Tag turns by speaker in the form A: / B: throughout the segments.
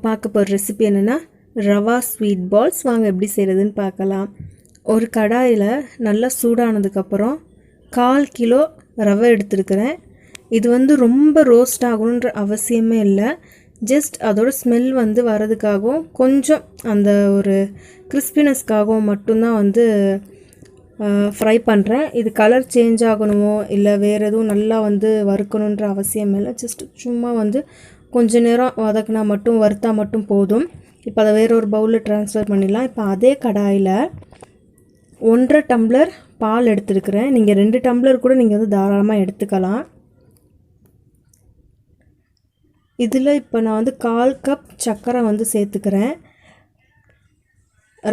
A: பார்க்க போகிற ரெசிபி என்னென்னா ரவா ஸ்வீட் பால்ஸ். வாங்க எப்படி செய்கிறதுன்னு பார்க்கலாம். ஒரு கடாயில் நல்லா சூடானதுக்கப்புறம் 1/4 கிலோ ரவை எடுத்துருக்கிறேன். இது ரொம்ப ரோஸ்ட் ஆகணுன்ற அவசியமே இல்லை. ஜஸ்ட் அதோட ஸ்மெல் வரதுக்காகவும் கொஞ்சம் அந்த ஒரு கிறிஸ்பினஸ்க்காகவும் மட்டும்தான் ஃப்ரை பண்ணுறேன். இது கலர் சேஞ்ச் ஆகணுமோ இல்லை வேறு எதுவும் நல்லா வறுக்கணுன்ற அவசியம் இல்லை. ஜஸ்ட் சும்மா கொஞ்ச நேரம் வதக்கினா மட்டும் வறுத்தா மட்டும் போதும். இப்போ அதை வேற ஒரு பவுலில் ட்ரான்ஸ்ஃபர் பண்ணிடலாம். இப்போ அதே கடாயில் 1.5 டம்ளர் பால் எடுத்துருக்கிறேன். நீங்கள் 2 டம்ளர் கூட நீங்கள் தாராளமாக எடுத்துக்கலாம். இதில் இப்போ நான் 1/4 கப் சர்க்கரை சேர்த்துக்கிறேன்.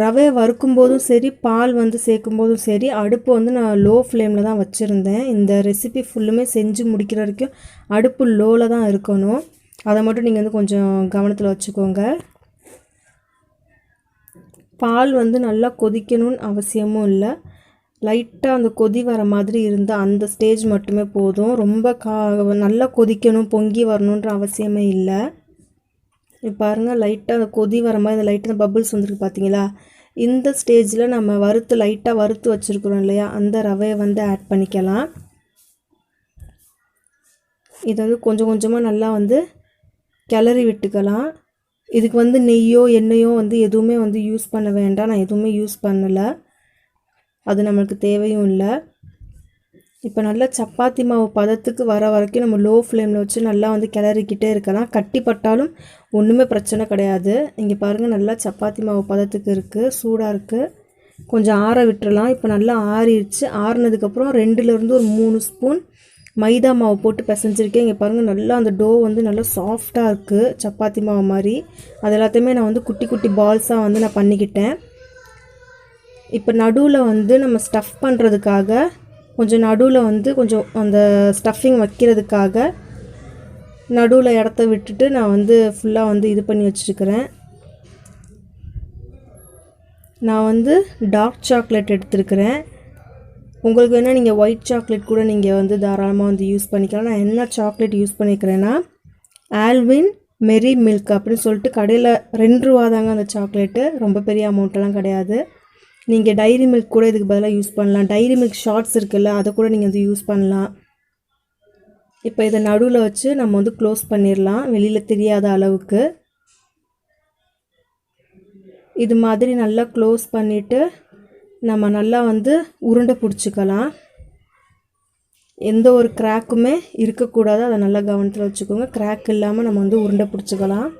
A: ரவை வறுக்கும் போதும் சரி, பால் சேர்க்கும் போதும் சரி, அடுப்பு நான் லோ ஃப்ளேமில் தான் வச்சுருந்தேன். இந்த ரெசிபி ஃபுல்லுமே செஞ்சு முடிக்கிற வரைக்கும் அடுப்பு லோவில் தான் இருக்கணும். அதை மட்டும் நீங்கள் கொஞ்சம் கவனத்தில் வச்சுக்கோங்க. பால் நல்லா கொதிக்கணும்னு அவசியமும் இல்லை. லைட்டாக அந்த கொதி வர மாதிரி இருந்தால் அந்த ஸ்டேஜ் மட்டுமே போதும். ரொம்ப நல்லா கொதிக்கணும், பொங்கி வரணுன்ற அவசியமே இல்லை. இப்போ பாருங்கள், லைட்டாக அந்த கொதி வர மாதிரி அந்த லைட்டாக பபிள்ஸ் வந்துருக்கு பார்த்தீங்களா? இந்த ஸ்டேஜில் நம்ம லைட்டாக வறுத்து வச்சுருக்குறோம் இல்லையா, அந்த ரவையை ஆட் பண்ணிக்கலாம். இது கொஞ்சம் கொஞ்சமாக நல்லா கிளறி விட்டுக்கலாம். இதுக்கு நெய்யோ எண்ணெயோ எதுவுமே யூஸ் பண்ண வேண்டாம். நான் எதுவுமே யூஸ் பண்ணலை, அது நம்மளுக்கு தேவையும் இல்லை. இப்போ நல்லா சப்பாத்தி மாவு பதத்துக்கு வர வரைக்கும் நம்ம லோ ஃப்ளேமில் வச்சு நல்லா கிளறிக்கிட்டே இருக்கலாம். கட்டி பட்டாலும் ஒன்றுமே பிரச்சனை கிடையாது. இங்கே பாருங்கள், நல்லா சப்பாத்தி மாவு பதத்துக்கு இருக்குது, சூடாக இருக்குது. கொஞ்சம் ஆற விட்டுறலாம். இப்போ நல்லா ஆறிடுச்சு. ஆறினதுக்கப்புறம் 2லேருந்து ஒரு 3 ஸ்பூன் மைதா மாவு போட்டு பிசைஞ்சிருக்கேன். இங்கே பாருங்கள், நல்லா அந்த டோ நல்லா சாஃப்டாக இருக்குது, சப்பாத்தி மாவு மாதிரி. அது எல்லாத்தையுமே நான் குட்டி குட்டி பால்ஸாக நான் பண்ணிக்கிட்டேன். இப்போ நடுவில் நம்ம ஸ்டஃப் பண்ணுறதுக்காக கொஞ்சம் நடுவில் கொஞ்சம் அந்த ஸ்டஃபிங் வைக்கிறதுக்காக நடுவில் இடத்த விட்டுட்டு நான் ஃபுல்லாக இது பண்ணி வச்சுருக்கிறேன். நான் டார்க் சாக்லேட் எடுத்துருக்கிறேன். உங்களுக்கு வேணால் நீங்கள் ஒயிட் சாக்லேட் கூட நீங்கள் தாராளமாக யூஸ் பண்ணிக்கலாம். நான் என்ன சாக்லேட் யூஸ் பண்ணிக்கிறேன்னா ஆல்வின் மெரி மில்க் அப்படின்னு சொல்லிட்டு கடையில் 2 ரூபா தாங்க அந்த சாக்லேட்டு. ரொம்ப பெரிய அமௌண்ட்டெல்லாம் கிடையாது. நீங்கள் டைரி மில்க் கூட இதுக்கு பதிலாக யூஸ் பண்ணலாம். டைரி மில்க் ஷார்ட்ஸ் இருக்குல்ல, அதை கூட நீங்கள் யூஸ் பண்ணலாம். இப்போ இதை நடுவில் வச்சு நம்ம க்ளோஸ் பண்ணிடலாம், வெளியில் தெரியாத அளவுக்கு. இது மாதிரி நல்லா க்ளோஸ் பண்ணிவிட்டு நம்ம நல்லா உருண்டை பிடிச்சிக்கலாம். எந்த ஒரு கிராக்குமே இருக்கக்கூடாது, அதை நல்லா கவனத்தில் வச்சுக்கோங்க. கிராக் இல்லாமல் நம்ம உருண்டை பிடிச்சிக்கலாம்.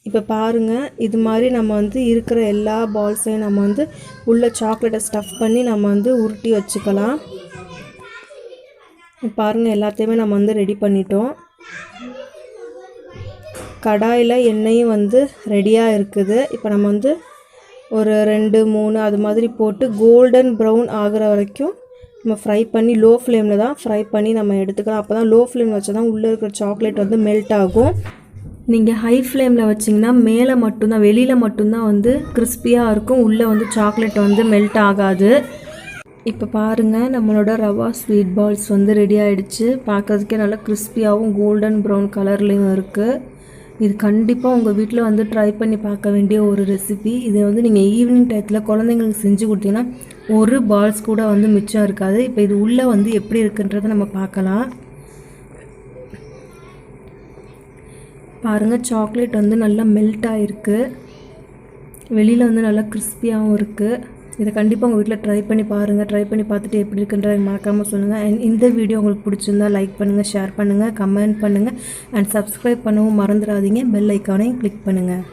A: இப்போ பாருங்கள், இது மாதிரி நம்ம இருக்கிற எல்லா பால்ஸையும் நம்ம உள்ள சாக்லேட்டை ஸ்டஃப் பண்ணி நம்ம உருட்டி வச்சுக்கலாம். பாருங்கள், எல்லாத்தையுமே நம்ம ரெடி பண்ணிட்டோம். கடாயில் எண்ணெயும் ரெடியாக இருக்குது. இப்போ நம்ம ஒரு 2 3 அது மாதிரி போட்டு கோல்டன் ப்ரௌன் ஆகிற வரைக்கும் நம்ம ஃப்ரை பண்ணி லோ ஃப்ளேமில் தான் ஃப்ரை பண்ணி நம்ம எடுத்துக்கலாம். அப்போ தான் லோ ஃப்ளேமில் வச்சா தான் உள்ளே இருக்கிற சாக்லேட் மெல்ட் ஆகும். நீங்கள் ஹை ஃப்ளேமில் வச்சிங்கன்னா மேலே மட்டும்தான், வெளியில் மட்டும்தான் கிறிஸ்பியாக இருக்கும், உள்ளே சாக்லேட் மெல்ட் ஆகாது. இப்போ பாருங்கள், நம்மளோட ரவா ஸ்வீட் பால்ஸ் ரெடி ஆகிடுச்சு. பார்க்கறதுக்கே நல்லா கிறிஸ்பியாகவும் கோல்டன் ப்ரௌன் கலர்லேயும் இருக்குது. இது கண்டிப்பாக உங்கள் வீட்டில் ட்ரை பண்ணி பார்க்க வேண்டிய ஒரு ரெசிபி. இதை நீங்கள் ஈவினிங் டயத்தில் குழந்தைங்களுக்கு செஞ்சு கொடுத்தீங்கன்னா ஒரு பால்ஸ் கூட மிச்சம் இருக்காது. இப்போ இது உள்ளே எப்படி இருக்குன்றதை நம்ம பார்க்கலாம். பாருங்கள், சாக்லேட் நல்லா மெல்ட் ஆகிருக்கு, வெளியில் நல்லா கிறிஸ்பியாகவும் இருக்குது. இதை கண்டிப்பாக உங்கள் வீட்டில் ட்ரை பண்ணி பாருங்கள். ட்ரை பண்ணி பார்த்துட்டு எப்படி இருக்குன்றதை மறக்காமல் சொல்லுங்கள். அண்ட் இந்த வீடியோ உங்களுக்கு பிடிச்சிருந்தா லைக் பண்ணுங்கள், ஷேர் பண்ணுங்கள், கமெண்ட் பண்ணுங்கள். அண்ட் சப்ஸ்கிரைப் பண்ணவும் மறந்துடாதீங்க. பெல் ஐக்கானையும் கிளிக் பண்ணுங்கள்.